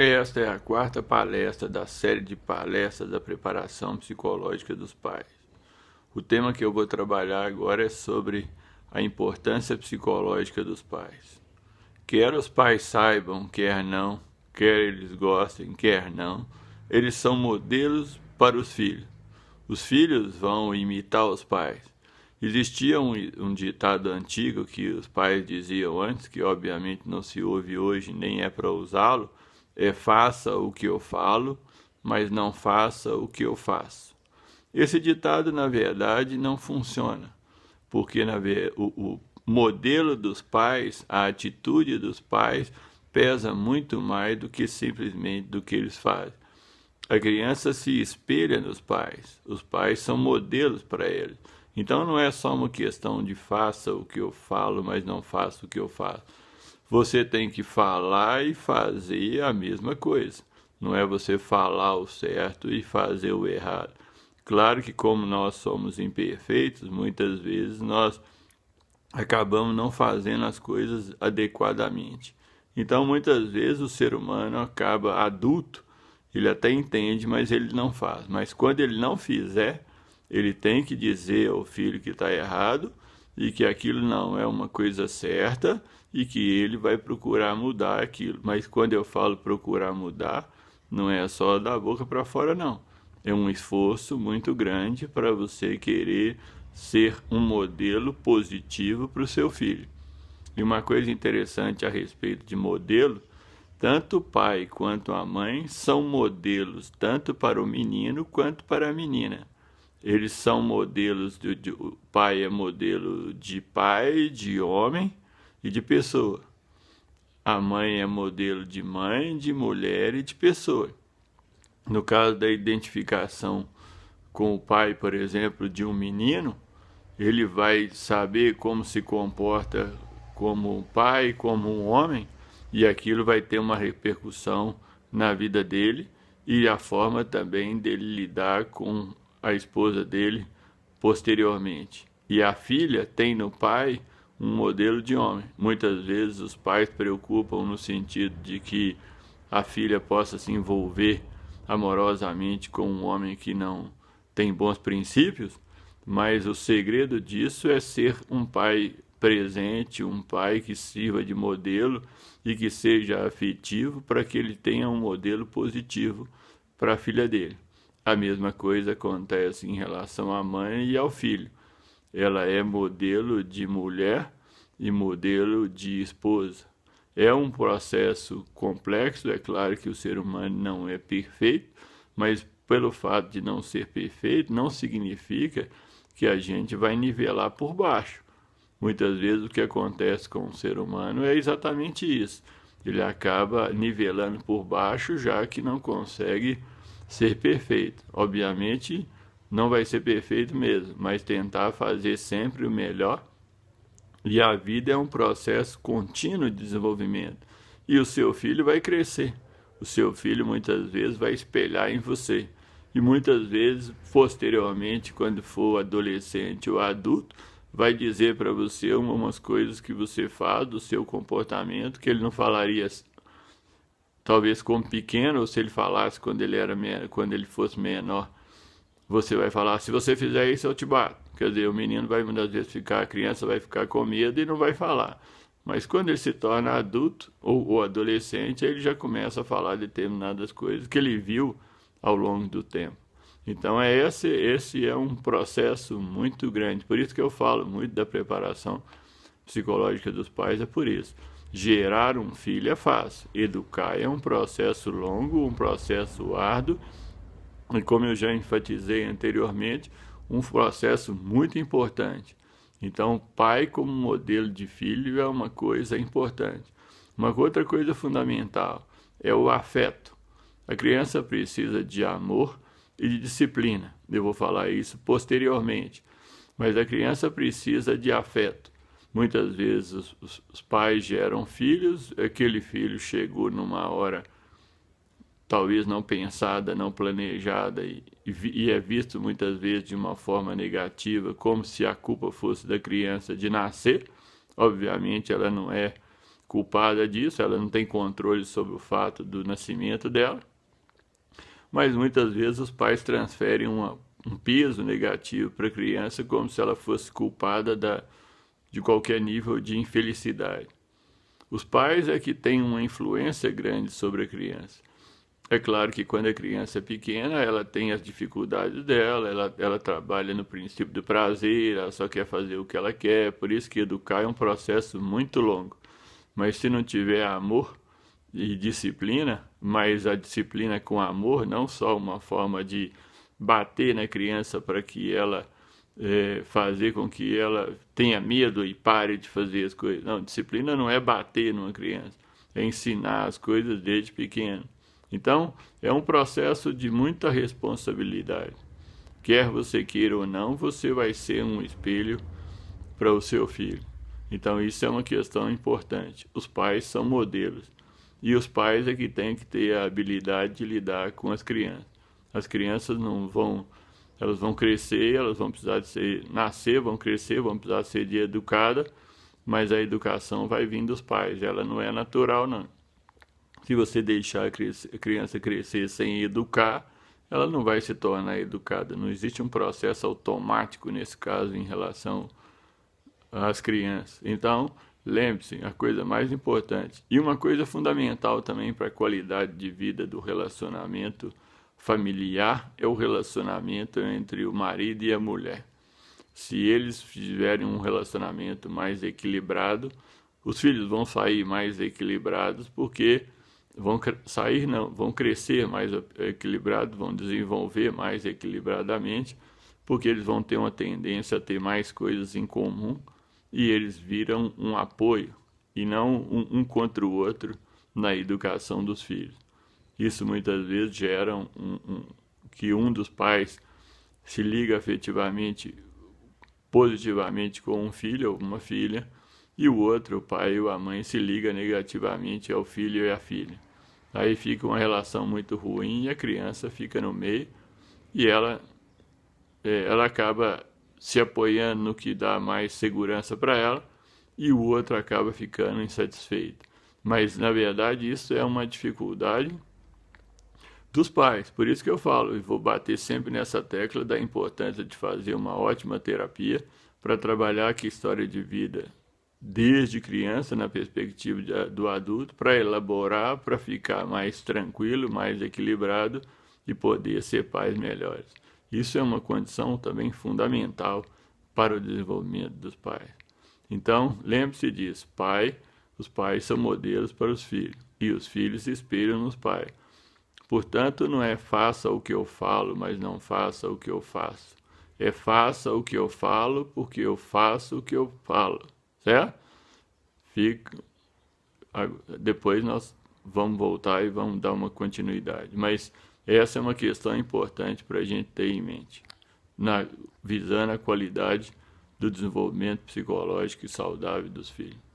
Esta é a quarta palestra da série de palestras da preparação psicológica dos pais. O tema que eu vou trabalhar agora é sobre a importância psicológica dos pais. Quer os pais saibam, quer não, quer eles gostem, quer não, eles são modelos para os filhos. Os filhos vão imitar os pais. Existia um ditado antigo que os pais diziam antes, que obviamente não se ouve hoje nem é para usá-lo, é faça o que eu falo, mas não faça o que eu faço. Esse ditado, na verdade, não funciona, porque o modelo dos pais, a atitude dos pais, pesa muito mais do que simplesmente do que eles fazem. A criança se espelha nos pais, os pais são modelos para eles. Então não é só uma questão de faça o que eu falo, mas não faça o que eu faço. Você tem que falar e fazer a mesma coisa. Não é você falar o certo e fazer o errado. Claro que como nós somos imperfeitos, muitas vezes nós acabamos não fazendo as coisas adequadamente. Então, muitas vezes o ser humano acaba adulto, ele até entende, mas ele não faz. Mas quando ele não fizer, ele tem que dizer ao filho que está errado e que aquilo não é uma coisa certa e que ele vai procurar mudar aquilo. Mas quando eu falo procurar mudar, não é só da boca para fora, não. É um esforço muito grande para você querer ser um modelo positivo para o seu filho. E uma coisa interessante a respeito de modelo, tanto o pai quanto a mãe são modelos tanto para o menino quanto para a menina. Eles são modelos, o pai é modelo de pai, de homem e de pessoa. A mãe é modelo de mãe, de mulher e de pessoa. No caso da identificação com o pai, por exemplo, de um menino, ele vai saber como se comporta como um pai, como um homem, e aquilo vai ter uma repercussão na vida dele e a forma também dele lidar com a esposa dele posteriormente. E a filha tem no pai um modelo de homem. Muitas vezes os pais preocupam no sentido de que a filha possa se envolver amorosamente com um homem que não tem bons princípios, mas o segredo disso é ser um pai presente, um pai que sirva de modelo e que seja afetivo para que ele tenha um modelo positivo para a filha dele. A mesma coisa acontece em relação à mãe e ao filho. Ela é modelo de mulher e modelo de esposa. É um processo complexo, é claro que o ser humano não é perfeito, mas pelo fato de não ser perfeito, não significa que a gente vai nivelar por baixo. Muitas vezes o que acontece com o ser humano é exatamente isso. Ele acaba nivelando por baixo, já que não consegue ser perfeito. Obviamente, não vai ser perfeito mesmo, mas tentar fazer sempre o melhor. E a vida é um processo contínuo de desenvolvimento. E o seu filho vai crescer. O seu filho muitas vezes vai espelhar em você. E muitas vezes, posteriormente, quando for adolescente ou adulto, vai dizer para você umas coisas que você faz do seu comportamento que ele não falaria talvez como pequeno, ou se ele falasse quando ele fosse menor. Você vai falar, se você fizer isso, eu te bato. Quer dizer, o menino vai muitas vezes ficar, a criança vai ficar com medo e não vai falar. Mas quando ele se torna adulto ou adolescente, ele já começa a falar determinadas coisas que ele viu ao longo do tempo. Então esse é um processo muito grande. Por isso que eu falo muito da preparação psicológica dos pais, é por isso. Gerar um filho é fácil, educar é um processo longo, um processo árduo, e como eu já enfatizei anteriormente, um processo muito importante. Então, pai como modelo de filho é uma coisa importante. Uma outra coisa fundamental é o afeto. A criança precisa de amor e de disciplina. Eu vou falar isso posteriormente. Mas a criança precisa de afeto. Muitas vezes os pais geram filhos, aquele filho chegou numa hora talvez não pensada, não planejada, e é visto muitas vezes de uma forma negativa, como se a culpa fosse da criança de nascer. Obviamente ela não é culpada disso, ela não tem controle sobre o fato do nascimento dela, mas muitas vezes os pais transferem um peso negativo para a criança como se ela fosse culpada de qualquer nível de infelicidade. Os pais é que têm uma influência grande sobre a criança. É claro que quando a criança é pequena, ela tem as dificuldades dela, ela trabalha no princípio do prazer, ela só quer fazer o que ela quer, por isso que educar é um processo muito longo. Mas se não tiver amor e disciplina, mas a disciplina com amor, não só uma forma de bater na criança para que ela fazer com que ela tenha medo e pare de fazer as coisas. Não, disciplina não é bater numa criança, é ensinar as coisas desde pequeno. Então, é um processo de muita responsabilidade. Quer você queira ou não, você vai ser um espelho para o seu filho. Então, isso é uma questão importante. Os pais são modelos. E os pais é que têm que ter a habilidade de lidar com as crianças. As crianças não vão... Elas vão crescer, elas vão precisar de nascer, vão crescer, vão precisar ser educadas, mas a educação vai vir dos pais. Ela não é natural, não. Se você deixar a criança crescer sem educar, ela não vai se tornar educada. Não existe um processo automático nesse caso em relação às crianças. Então, lembre-se, a coisa mais importante e uma coisa fundamental também para a qualidade de vida do relacionamento familiar é o relacionamento entre o marido e a mulher. Se eles tiverem um relacionamento mais equilibrado, os filhos vão sair mais equilibrados porque vão crescer mais equilibrados, vão desenvolver mais equilibradamente, porque eles vão ter uma tendência a ter mais coisas em comum e eles viram um apoio e não um contra o outro na educação dos filhos. Isso muitas vezes gera que um dos pais se liga afetivamente, positivamente com um filho ou uma filha, e o outro, o pai ou a mãe, se liga negativamente ao filho e à filha. Aí fica uma relação muito ruim e a criança fica no meio e ela acaba se apoiando no que dá mais segurança para ela e o outro acaba ficando insatisfeito. Mas, na verdade, isso é uma dificuldade dos pais. Por isso que eu falo, e vou bater sempre nessa tecla da importância de fazer uma ótima terapia para trabalhar aqui a história de vida desde criança, na perspectiva do adulto, para elaborar, para ficar mais tranquilo, mais equilibrado e poder ser pais melhores. Isso é uma condição também fundamental para o desenvolvimento dos pais. Então, lembre-se disso, os pais são modelos para os filhos e os filhos se espelham nos pais. Portanto, não é faça o que eu falo, mas não faça o que eu faço. É faça o que eu falo, porque eu faço o que eu falo. Certo? Depois nós vamos voltar e vamos dar uma continuidade. Mas essa é uma questão importante para a gente ter em mente, visando a qualidade do desenvolvimento psicológico e saudável dos filhos.